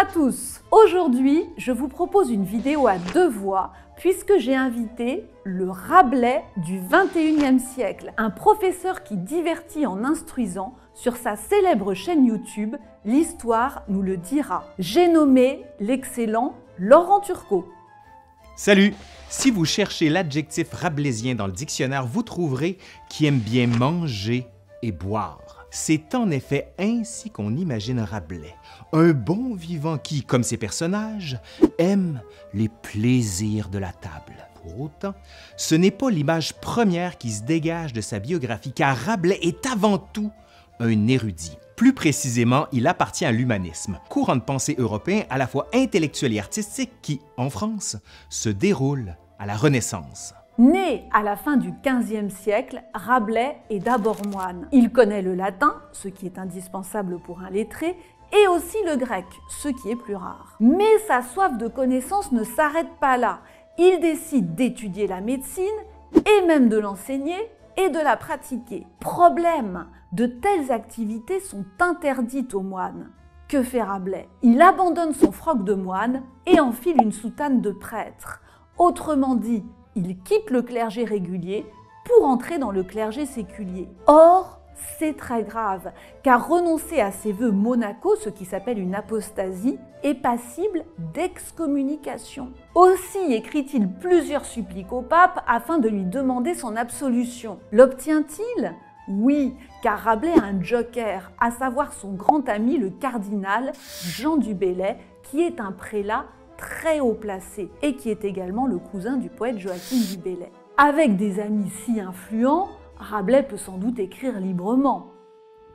à tous! Aujourd'hui, je vous propose une vidéo à deux voix puisque j'ai invité le Rabelais du XXIe siècle, un professeur qui divertit en instruisant sur sa célèbre chaîne YouTube « L'Histoire nous le dira ». J'ai nommé l'excellent Laurent Turcot. Salut! Si vous cherchez l'adjectif rabelaisien dans le dictionnaire, vous trouverez qui aime bien manger et boire. C'est en effet ainsi qu'on imagine Rabelais, un bon vivant qui, comme ses personnages, aime les plaisirs de la table. Pour autant, ce n'est pas l'image première qui se dégage de sa biographie, car Rabelais est avant tout un érudit. Plus précisément, il appartient à l'humanisme, courant de pensée européen à la fois intellectuel et artistique qui, en France, se déroule à la Renaissance. Né à la fin du XVe siècle, Rabelais est d'abord moine. Il connaît le latin, ce qui est indispensable pour un lettré, et aussi le grec, ce qui est plus rare. Mais sa soif de connaissance ne s'arrête pas là. Il décide d'étudier la médecine, et même de l'enseigner, et de la pratiquer. Problème, de telles activités sont interdites aux moines. Que fait Rabelais? Il abandonne son froc de moine et enfile une soutane de prêtre. Autrement dit, il quitte le clergé régulier pour entrer dans le clergé séculier. Or, c'est très grave, car renoncer à ses vœux monacaux, ce qui s'appelle une apostasie, est passible d'excommunication. Aussi écrit-il plusieurs suppliques au pape afin de lui demander son absolution. L'obtient-il? Oui, car Rabelais a un joker, à savoir son grand ami le cardinal Jean du Bellay, qui est un prélat très haut placé et qui est également le cousin du poète Joachim du Bellay. Avec des amis si influents, Rabelais peut sans doute écrire librement.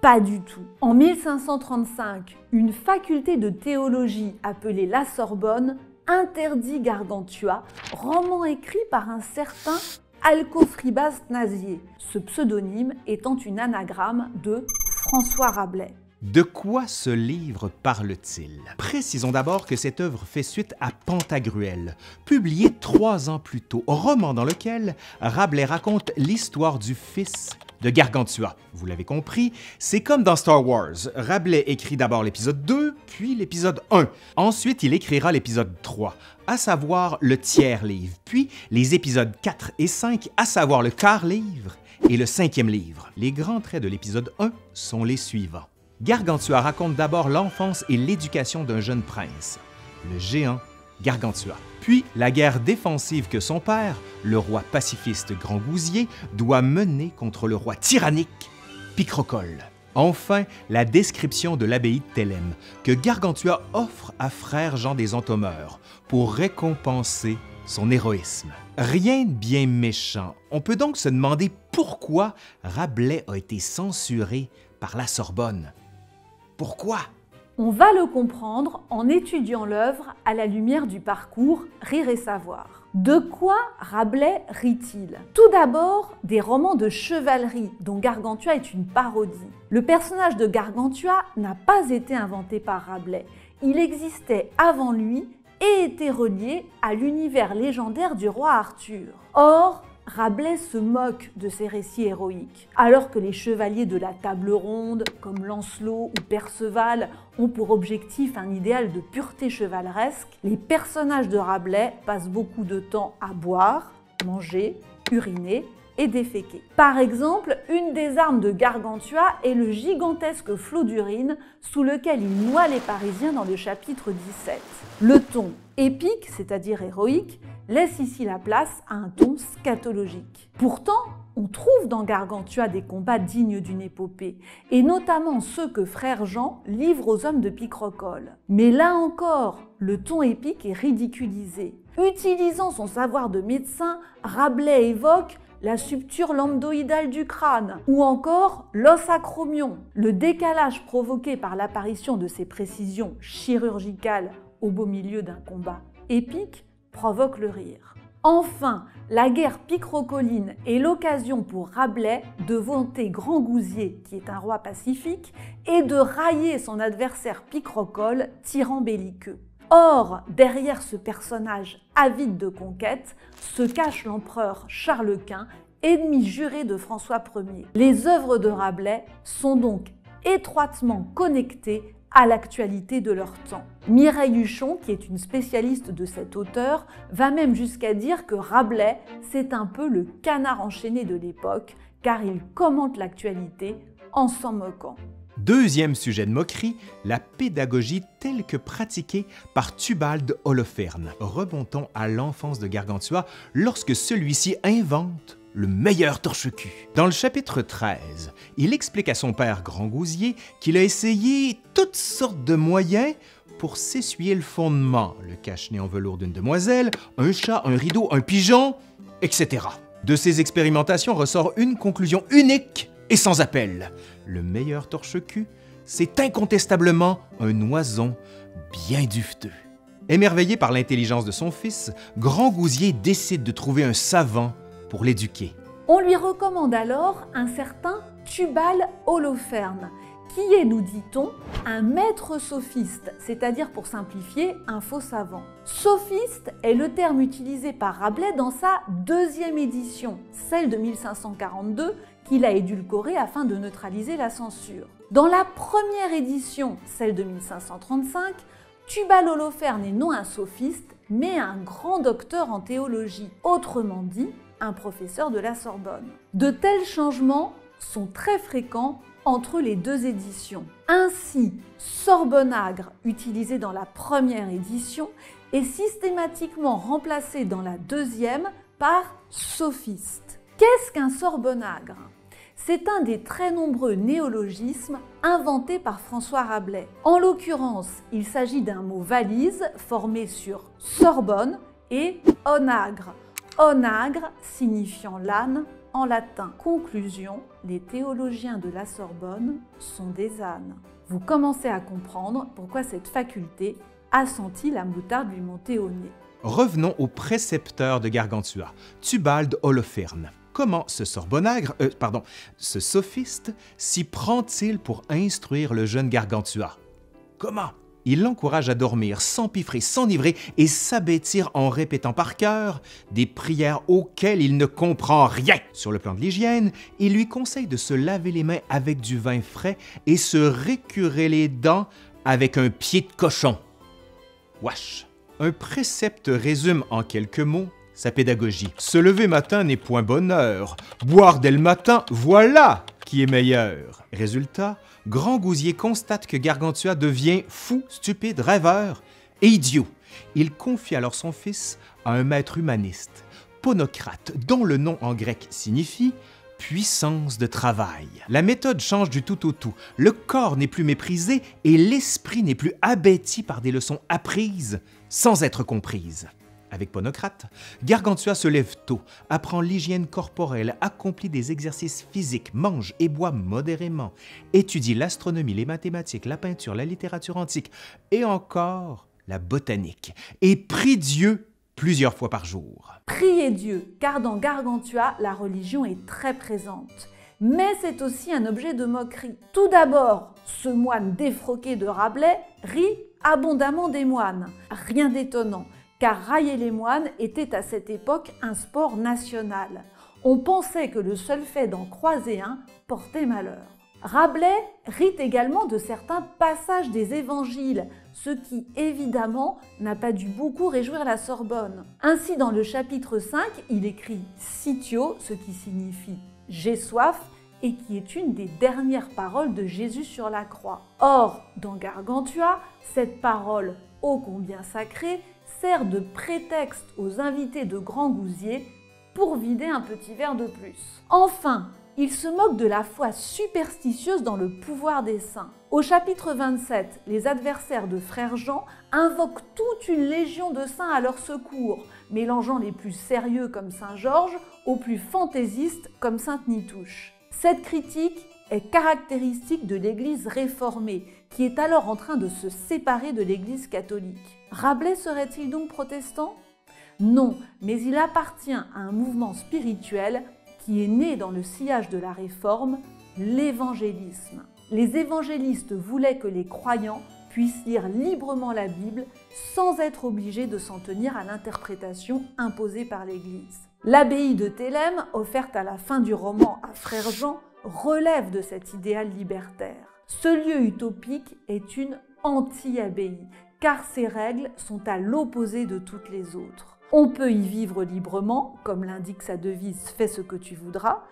Pas du tout. En 1535, une faculté de théologie appelée la Sorbonne interdit Gargantua, roman écrit par un certain Alcofribas Nazier, ce pseudonyme étant une anagramme de François Rabelais. De quoi ce livre parle-t-il? Précisons d'abord que cette œuvre fait suite à Pantagruel, publié 3 ans plus tôt, roman dans lequel Rabelais raconte l'histoire du fils de Gargantua. Vous l'avez compris, c'est comme dans Star Wars. Rabelais écrit d'abord l'épisode 2, puis l'épisode 1. Ensuite, il écrira l'épisode 3, à savoir le tiers livre, puis les épisodes 4 et 5, à savoir le quart livre et le 5e livre. Les grands traits de l'épisode 1 sont les suivants. Gargantua raconte d'abord l'enfance et l'éducation d'un jeune prince, le géant Gargantua. Puis la guerre défensive que son père, le roi pacifiste Grand Gousier, doit mener contre le roi tyrannique Picrocole. Enfin, la description de l'abbaye de Thélème que Gargantua offre à frère Jean des Entomeurs pour récompenser son héroïsme. Rien de bien méchant. On peut donc se demander pourquoi Rabelais a été censuré par la Sorbonne. Pourquoi? On va le comprendre en étudiant l'œuvre à la lumière du parcours Rire et savoir. De quoi Rabelais rit-il? Tout d'abord, des romans de chevalerie dont Gargantua est une parodie. Le personnage de Gargantua n'a pas été inventé par Rabelais. Il existait avant lui et était relié à l'univers légendaire du roi Arthur. Or, Rabelais se moque de ces récits héroïques. Alors que les chevaliers de la table ronde, comme Lancelot ou Perceval, ont pour objectif un idéal de pureté chevaleresque, les personnages de Rabelais passent beaucoup de temps à boire, manger, uriner et déféquer. Par exemple, une des armes de Gargantua est le gigantesque flot d'urine sous lequel il noie les Parisiens dans le chapitre 17. Le ton épique, c'est-à-dire héroïque, laisse ici la place à un ton scatologique. Pourtant, on trouve dans Gargantua des combats dignes d'une épopée, et notamment ceux que frère Jean livre aux hommes de Picrocole. Mais là encore, le ton épique est ridiculisé. Utilisant son savoir de médecin, Rabelais évoque la suture lambdoïdale du crâne, ou encore l'os acromion. Le décalage provoqué par l'apparition de ces précisions chirurgicales au beau milieu d'un combat épique provoque le rire. Enfin, la guerre picrocoline est l'occasion pour Rabelais de vanter Grand Gousier, qui est un roi pacifique, et de railler son adversaire Picrocole, tyran belliqueux. Or, derrière ce personnage avide de conquête, se cache l'empereur Charles Quint, ennemi juré de François Ier. Les œuvres de Rabelais sont donc étroitement connectées à l'actualité de leur temps. Mireille Huchon, qui est une spécialiste de cet auteur, va même jusqu'à dire que Rabelais, c'est un peu le canard enchaîné de l'époque, car il commente l'actualité en s'en moquant. Deuxième sujet de moquerie, la pédagogie telle que pratiquée par Tubal Holoferne. Remontons à l'enfance de Gargantua lorsque celui-ci invente le meilleur torche-cul. Dans le chapitre 13, il explique à son père Grangousier qu'il a essayé toutes sortes de moyens pour s'essuyer le fondement, le cache-nez en velours d'une demoiselle, un chat, un rideau, un pigeon, etc. De ces expérimentations ressort une conclusion unique et sans appel. Le meilleur torche-cul, c'est incontestablement un oison bien duveteux. Émerveillé par l'intelligence de son fils, Grangousier décide de trouver un savant pour l'éduquer. On lui recommande alors un certain Tubal Holoferne, qui est, nous dit-on, un maître sophiste, c'est-à-dire pour simplifier, un faux savant. Sophiste est le terme utilisé par Rabelais dans sa deuxième édition, celle de 1542, qu'il a édulcorée afin de neutraliser la censure. Dans la première édition, celle de 1535, Tubal Holoferne est non un sophiste, mais un grand docteur en théologie, autrement dit, un professeur de la Sorbonne. De tels changements sont très fréquents entre les deux éditions. Ainsi, Sorbonnagre, utilisé dans la première édition, est systématiquement remplacé dans la deuxième par sophiste. Qu'est-ce qu'un Sorbonnagre ? C'est un des très nombreux néologismes inventés par François Rabelais. En l'occurrence, il s'agit d'un mot valise formé sur Sorbonne et onagre. Onagre signifiant l'âne en latin. Conclusion, les théologiens de la Sorbonne sont des ânes. Vous commencez à comprendre pourquoi cette faculté a senti la moutarde lui monter au nez. Revenons au précepteur de Gargantua, Tubal Holoferne. Comment ce ce sophiste s'y prend-il pour instruire le jeune Gargantua? Comment? Il l'encourage à dormir, s'empiffrer, s'enivrer et s'abêtir en répétant par cœur des prières auxquelles il ne comprend rien. Sur le plan de l'hygiène, il lui conseille de se laver les mains avec du vin frais et se récurer les dents avec un pied de cochon. Wesh! Un précepte résume en quelques mots sa pédagogie. Se lever matin n'est point bonheur. Boire dès le matin, voilà qui est meilleur. Résultat, Grangousier constate que Gargantua devient fou, stupide, rêveur et idiot. Il confie alors son fils à un maître humaniste, Ponocrate, dont le nom en grec signifie « puissance de travail ». La méthode change du tout au tout. Le corps n'est plus méprisé et l'esprit n'est plus abêti par des leçons apprises sans être comprises. Avec Ponocrate, Gargantua se lève tôt, apprend l'hygiène corporelle, accomplit des exercices physiques, mange et boit modérément, étudie l'astronomie, les mathématiques, la peinture, la littérature antique et encore la botanique, et prie Dieu plusieurs fois par jour. Priez Dieu, car dans Gargantua, la religion est très présente. Mais c'est aussi un objet de moquerie. Tout d'abord, ce moine défroqué de Rabelais rit abondamment des moines. Rien d'étonnant, car railler les moines était à cette époque un sport national. On pensait que le seul fait d'en croiser un portait malheur. Rabelais rit également de certains passages des évangiles, ce qui, évidemment, n'a pas dû beaucoup réjouir la Sorbonne. Ainsi, dans le chapitre 5, il écrit « sitio », ce qui signifie « j'ai soif », et qui est une des dernières paroles de Jésus sur la croix. Or, dans Gargantua, cette parole ô combien sacrée sert de prétexte aux invités de Grangousier pour vider un petit verre de plus. Enfin, il se moque de la foi superstitieuse dans le pouvoir des saints. Au chapitre 27, les adversaires de Frère Jean invoquent toute une légion de saints à leur secours, mélangeant les plus sérieux comme Saint Georges aux plus fantaisistes comme Sainte Nitouche. Cette critique est caractéristique de l'Église réformée, qui est alors en train de se séparer de l'Église catholique. Rabelais serait-il donc protestant? Non, mais il appartient à un mouvement spirituel qui est né dans le sillage de la Réforme, l'évangélisme. Les évangélistes voulaient que les croyants puissent lire librement la Bible sans être obligés de s'en tenir à l'interprétation imposée par l'Église. L'abbaye de Thélème, offerte à la fin du roman à Frère Jean, relève de cet idéal libertaire. Ce lieu utopique est une anti-abbaye, car ses règles sont à l'opposé de toutes les autres. On peut y vivre librement, comme l'indique sa devise « Fais ce que tu voudras »,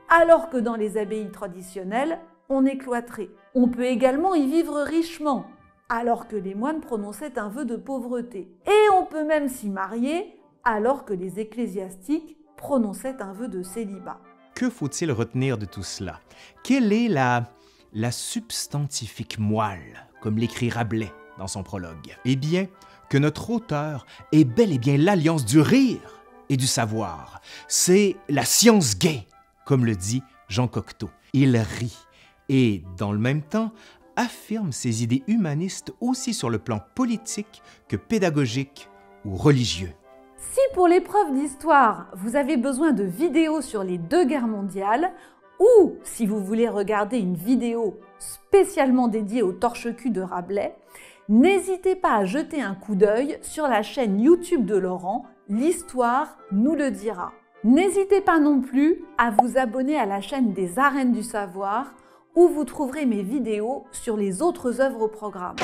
alors que dans les abbayes traditionnelles, on est cloîtré. On peut également y vivre richement, alors que les moines prononçaient un vœu de pauvreté. Et on peut même s'y marier, alors que les ecclésiastiques prononçaient un vœu de célibat. Que faut-il retenir de tout cela? Quelle est la substantifique moelle, comme l'écrit Rabelais dans son prologue? Eh bien, que notre auteur est bel et bien l'alliance du rire et du savoir. C'est la science gaie, comme le dit Jean Cocteau. Il rit et, dans le même temps, affirme ses idées humanistes aussi sur le plan politique que pédagogique ou religieux. Si pour l'épreuve d'histoire, vous avez besoin de vidéos sur les 2 guerres mondiales, ou si vous voulez regarder une vidéo spécialement dédiée au torche-cul de Rabelais, n'hésitez pas à jeter un coup d'œil sur la chaîne YouTube de Laurent, L'Histoire nous le dira. N'hésitez pas non plus à vous abonner à la chaîne des Arènes du Savoir, où vous trouverez mes vidéos sur les autres œuvres au programme.